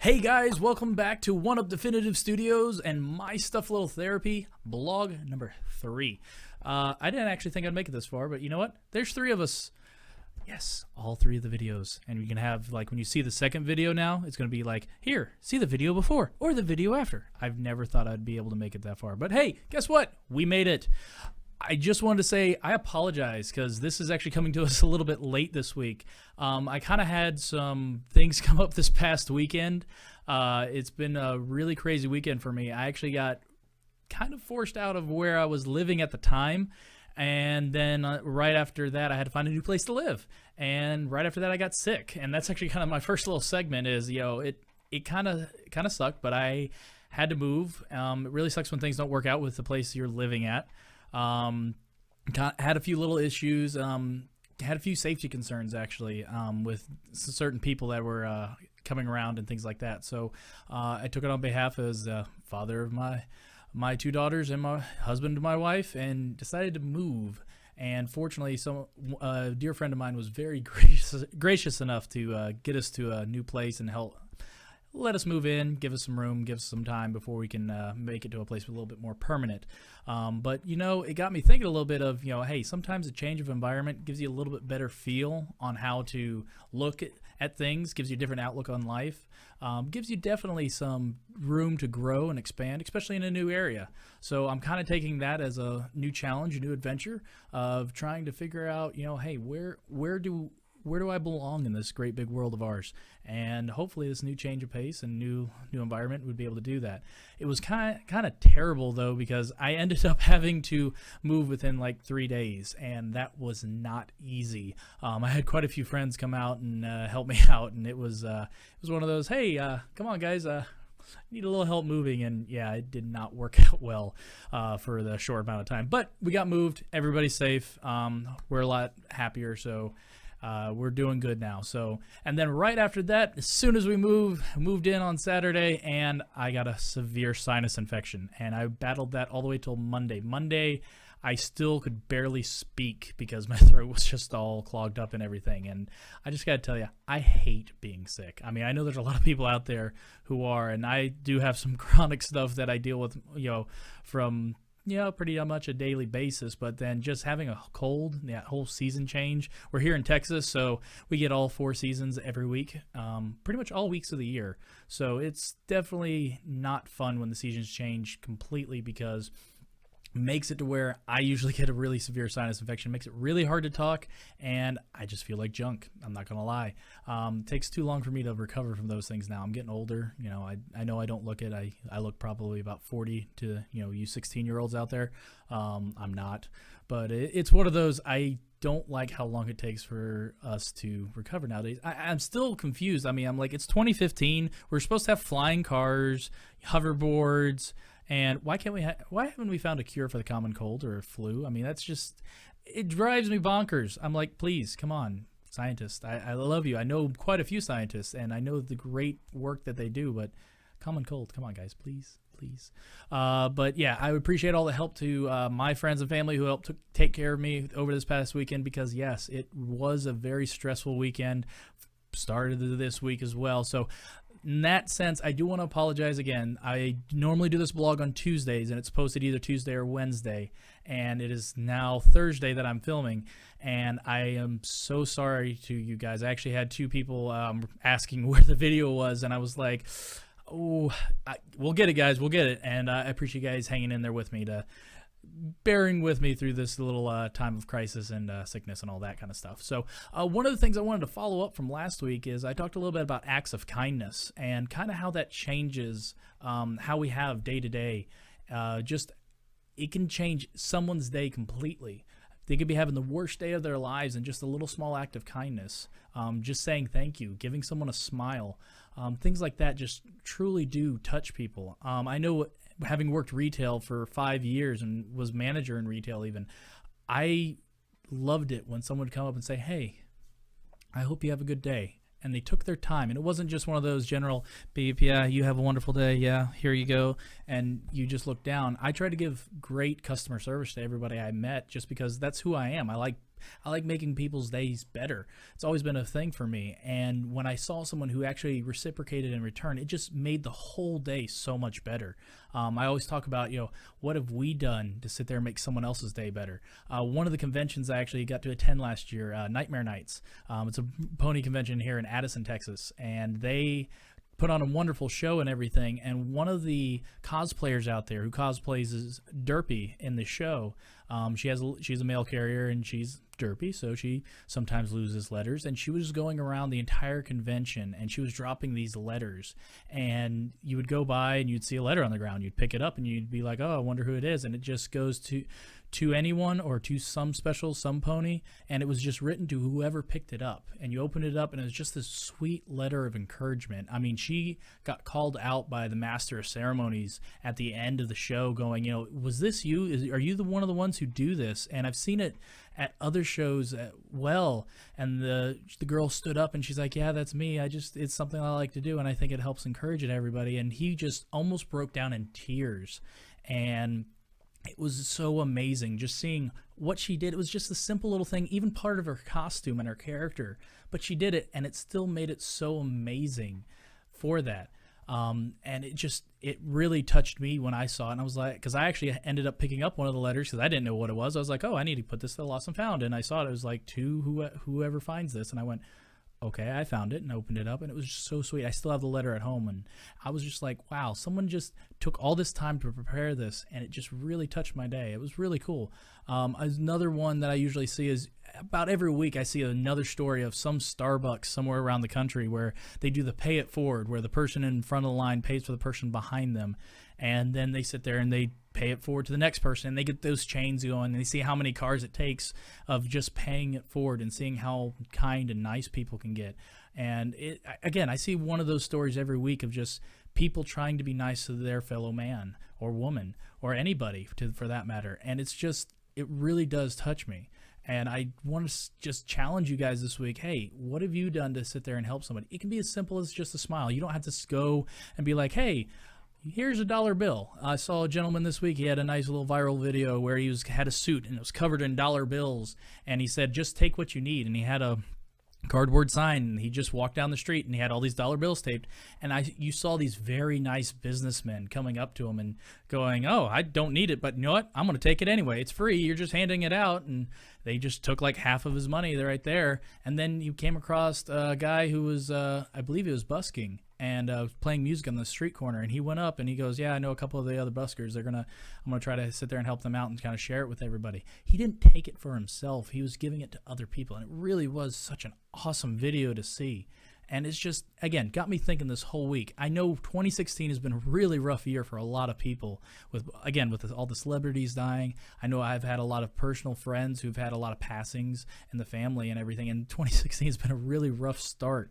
Hey guys, welcome back to One Up Definitive Studios and My Stuff Little Therapy, blog number 3. I didn't actually think I'd make it this far, but you know what? There's 3 of us. Yes, all 3 of the videos. And you can have, like, when you see the second video now, it's going to be like, here, see the video before or the video after. I've never thought I'd be able to make it that far. But hey, guess what? We made it. I just wanted to say I apologize because this is actually coming to us a little bit late this week. I kind of had some things come up this past weekend. It's been a really crazy weekend for me. I actually got kind of forced out of where I was living at the time. And then right after that, I had to find a new place to live. And right after that, I got sick. And that's actually kind of my first little segment is, it kind of sucked, but I had to move. It really sucks when things don't work out with the place you're living at. Had a few little issues, had a few safety concerns actually, with certain people that were coming around and things like that. So I took it on behalf as the father of my 2 daughters and my husband to my wife, and decided to move. And fortunately, a dear friend of mine was very gracious enough to get us to a new place and help let us move in, give us some room, give us some time before we can make it to a place a little bit more permanent. But, it got me thinking a little bit of, hey, sometimes a change of environment gives you a little bit better feel on how to look at things, gives you a different outlook on life, gives you definitely some room to grow and expand, especially in a new area. So I'm kind of taking that as a new challenge, a new adventure of trying to figure out, hey, where do I belong in this great big world of ours? And hopefully this new change of pace and new environment would be able to do that. It was kind of terrible though, because I ended up having to move within like 3 days, and that was not easy. I had quite a few friends come out and help me out, and it was one of those, hey, come on guys, need a little help moving. And yeah, it did not work out well for the short amount of time, but we got moved. Everybody's safe. We're a lot happier, so we're doing good now. So, and then right after that, as soon as we moved in on Saturday, and I got a severe sinus infection, and I battled that all the way till Monday. Monday, I still could barely speak because my throat was just all clogged up and everything. And I just got to tell you, I hate being sick. I mean, I know there's a lot of people out there who are, and I do have some chronic stuff that I deal with, from pretty much a daily basis, but then just having a cold, that whole season change. We're here in Texas, so we get all 4 seasons every week, pretty much all weeks of the year. So it's definitely not fun when the seasons change completely, because makes it to where I usually get a really severe sinus infection, makes it really hard to talk, and I just feel like junk. I'm not gonna lie. It takes too long for me to recover from those things now. I'm getting older. I know I don't look it. I look probably about 40 to you 16-year-olds out there. I'm not, but it's one of those. I don't like how long it takes for us to recover nowadays. I'm still confused. I mean, I'm like, it's 2015. We're supposed to have flying cars, hoverboards. And why haven't we found a cure for the common cold or flu? I mean, it drives me bonkers. I'm like, please, come on, scientists. I love you. I know quite a few scientists, and I know the great work that they do, but common cold, come on, guys, please. But yeah, I would appreciate all the help to my friends and family who helped to take care of me over this past weekend, because yes, it was a very stressful weekend. Started this week as well. So in that sense, I do want to apologize again. I normally do this blog on Tuesdays, and it's posted either Tuesday or Wednesday, and it is now Thursday that I'm filming, and I am so sorry to you guys. I actually had 2 people asking where the video was, and I was like, oh, we'll get it, guys, we'll get it. And I appreciate you guys hanging in there with me, bearing with me through this little time of crisis and sickness and all that kind of stuff. So one of the things I wanted to follow up from last week is I talked a little bit about acts of kindness and kind of how that changes how we have day to day. Just it can change someone's day completely. They could be having the worst day of their lives, and just a little small act of kindness, just saying thank you, giving someone a smile, things like that just truly do touch people. I know, having worked retail for 5 years and was manager in retail even, I loved it when someone would come up and say, hey, I hope you have a good day. And they took their time, and it wasn't just one of those general beep, yeah, you have a wonderful day, yeah, here you go, and you just look down. I try to give great customer service to everybody I met, just because that's who I am. I like like making people's days better. It's always been a thing for me. And when I saw someone who actually reciprocated in return, it just made the whole day so much better. I always talk about, what have we done to sit there and make someone else's day better? One of the conventions I actually got to attend last year, Nightmare Nights. It's a pony convention here in Addison, Texas, and they put on a wonderful show and everything. And one of the cosplayers out there who cosplays as Derpy in the show, she's a mail carrier and she's Derpy, so she sometimes loses letters, and she was going around the entire convention and she was dropping these letters, and you would go by and you'd see a letter on the ground, you'd pick it up and you'd be like, oh, I wonder who it is, and it just goes to anyone or to some pony, and it was just written to whoever picked it up, and you opened it up and it was just this sweet letter of encouragement. I mean, she got called out by the master of ceremonies at the end of the show going, was this you? Are you one of the ones who do this? And I've seen it at other shows and the girl stood up and she's like, yeah, that's me. It's something I like to do, and I think it helps encourage it everybody. And he just almost broke down in tears, and it was so amazing just seeing what she did. It was just a simple little thing, even part of her costume and her character, but she did it, and it still made it so amazing for that. And it really touched me when I saw it, and I was like, because I actually ended up picking up one of the letters because I didn't know what it was. I was like, oh, I need to put this to the Lost and Found, and I saw it was like, to whoever finds this, and I went, okay, I found it and opened it up, and it was just so sweet. I still have the letter at home, and I was just like, wow, someone just took all this time to prepare this, and it just really touched my day. It was really cool. Another one that I usually see is about every week I see another story of some Starbucks somewhere around the country where they do the pay it forward, where the person in front of the line pays for the person behind them, and then they sit there and they pay it forward to the next person, and they get those chains going, and they see how many cars it takes of just paying it forward and seeing how kind and nice people can get. And again, I see one of those stories every week of just people trying to be nice to their fellow man or woman or anybody for that matter. And it really does touch me. And I want to just challenge you guys this week. Hey, what have you done to sit there and help somebody? It can be as simple as just a smile. You don't have to go and be like, hey, here's a dollar bill. I saw a gentleman this week. He had a nice little viral video where he had a suit and it was covered in dollar bills. And he said, just take what you need. And he had a cardboard sign, and he just walked down the street and he had all these dollar bills taped, and you saw these very nice businessmen coming up to him and going, oh, I don't need it, but you know what, I'm going to take it anyway, it's free, you're just handing it out. And they just took like half of his money right there. And then you came across a guy who was I believe he was busking and playing music on the street corner, and he went up and he goes, yeah, I know a couple of the other buskers, I'm gonna try to sit there and help them out and kind of share it with everybody. He didn't take it for himself, he was giving it to other people, and it really was such an awesome video to see. And it's just, again, got me thinking this whole week. I know 2016 has been a really rough year for a lot of people with all the celebrities dying. I know I've had a lot of personal friends who've had a lot of passings in the family and everything, and 2016 has been a really rough start.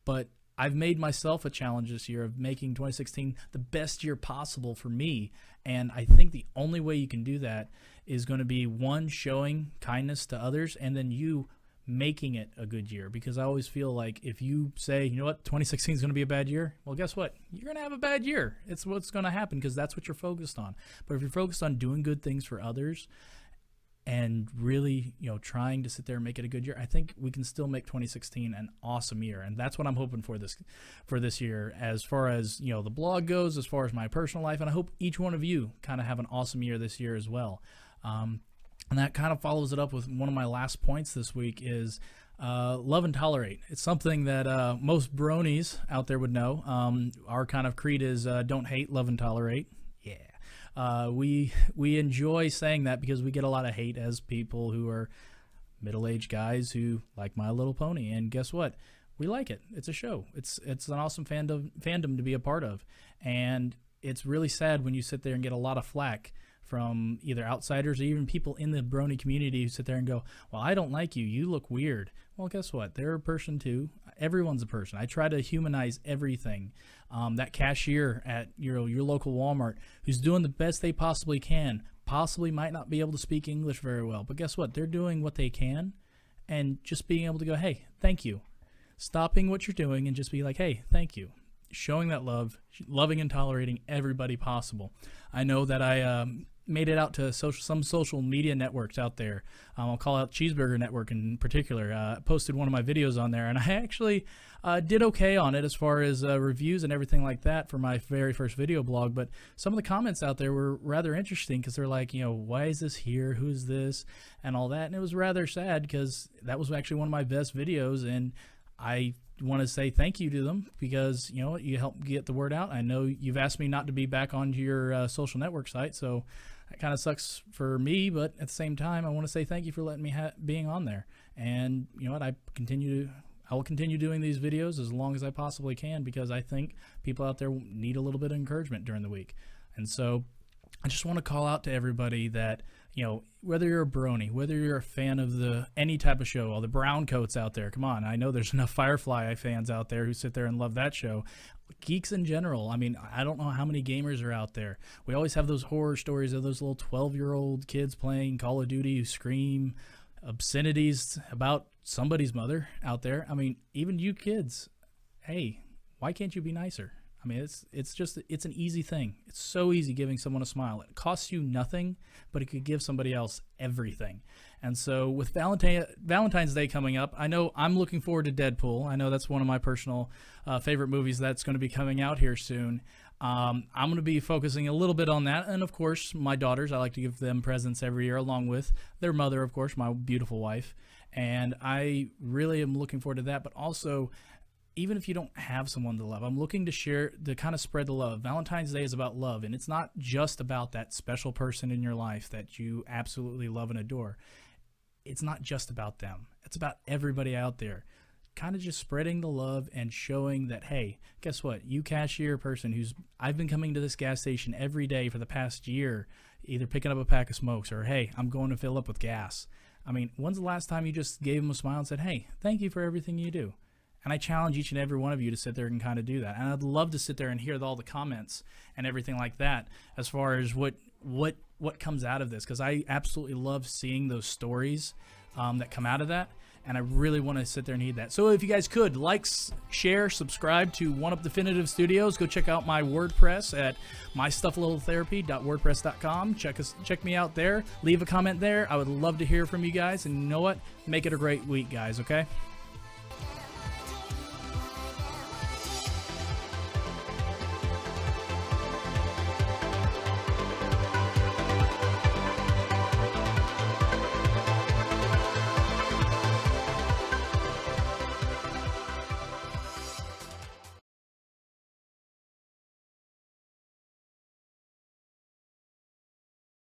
But I've made myself a challenge this year of making 2016 the best year possible for me. And I think the only way you can do that is going to be, one, showing kindness to others, and then you making it a good year. Because I always feel like if you say, you know what, 2016 is going to be a bad year, well, guess what? You're going to have a bad year. It's what's going to happen because that's what you're focused on. But if you're focused on doing good things for others and really, trying to sit there and make it a good year, I think we can still make 2016 an awesome year. And that's what I'm hoping for this year, as far as, the blog goes, as far as my personal life. And I hope each one of you kind of have an awesome year this year as well. And that kind of follows it up with one of my last points this week is love and tolerate. It's something that most bronies out there would know. Our kind of creed is don't hate, love, and tolerate. We enjoy saying that because we get a lot of hate as people who are middle-aged guys who like My Little Pony, and guess what? We like it. It's a show. It's an awesome fandom to be a part of, and it's really sad when you sit there and get a lot of flack from either outsiders or even people in the brony community who sit there and go, well, I don't like you. You look weird. Well, guess what? They're a person too. Everyone's a person. I try to humanize everything. That cashier at your local Walmart who's doing the best they possibly can, possibly might not be able to speak English very well, but guess what? They're doing what they can, and just being able to go, hey, thank you. Stopping what you're doing and just be like, hey, thank you. Showing that love, loving and tolerating everybody possible. I know that I made it out to some social media networks out there. I'll call out Cheeseburger Network in particular. Posted one of my videos on there, and I actually did okay on it as far as reviews and everything like that for my very first video blog. But some of the comments out there were rather interesting because they're like, why is this here? Who's this? And all that. And it was rather sad because that was actually one of my best videos, and I want to say thank you to them because you helped get the word out. I know you've asked me not to be back onto your social network site, so that kind of sucks for me, but at the same time I want to say thank you for letting me being on there. And you know what, I will continue doing these videos as long as I possibly can because I think people out there need a little bit of encouragement during the week. And so I just want to call out to everybody that, whether you're a brony, whether you're a fan of any type of show, all the brown coats out there, come on, I know there's enough Firefly fans out there who sit there and love that show. Geeks in general, I mean, I don't know how many gamers are out there. We always have those horror stories of those little 12-year-old kids playing Call of Duty who scream obscenities about somebody's mother out there. I mean, even you kids, hey, why can't you be nicer? I mean, it's an easy thing. It's so easy giving someone a smile. It costs you nothing, but it could give somebody else everything. And so with Valentine's Day coming up, I know I'm looking forward to Deadpool. I know that's one of my personal favorite movies that's going to be coming out here soon. I'm going to be focusing a little bit on that. And of course, my daughters, I like to give them presents every year along with their mother, of course, my beautiful wife. And I really am looking forward to that, but also, even if you don't have someone to love, I'm looking to kind of spread the love. Valentine's Day is about love, and it's not just about that special person in your life that you absolutely love and adore. It's not just about them. It's about everybody out there. Kind of just spreading the love and showing that, hey, guess what? You cashier person I've been coming to this gas station every day for the past year, either picking up a pack of smokes or, hey, I'm going to fill up with gas. I mean, when's the last time you just gave them a smile and said, hey, thank you for everything you do? And I challenge each and every one of you to sit there and kind of do that. And I'd love to sit there and hear all the comments and everything like that as far as what comes out of this, because I absolutely love seeing those stories that come out of that. And I really want to sit there and hear that. So if you guys could like, share, subscribe to One Up Definitive Studios. Go check out my WordPress at mystuffalittletherapi.wordpress.com. Check me out there. Leave a comment there. I would love to hear from you guys. And you know what? Make it a great week, guys, okay?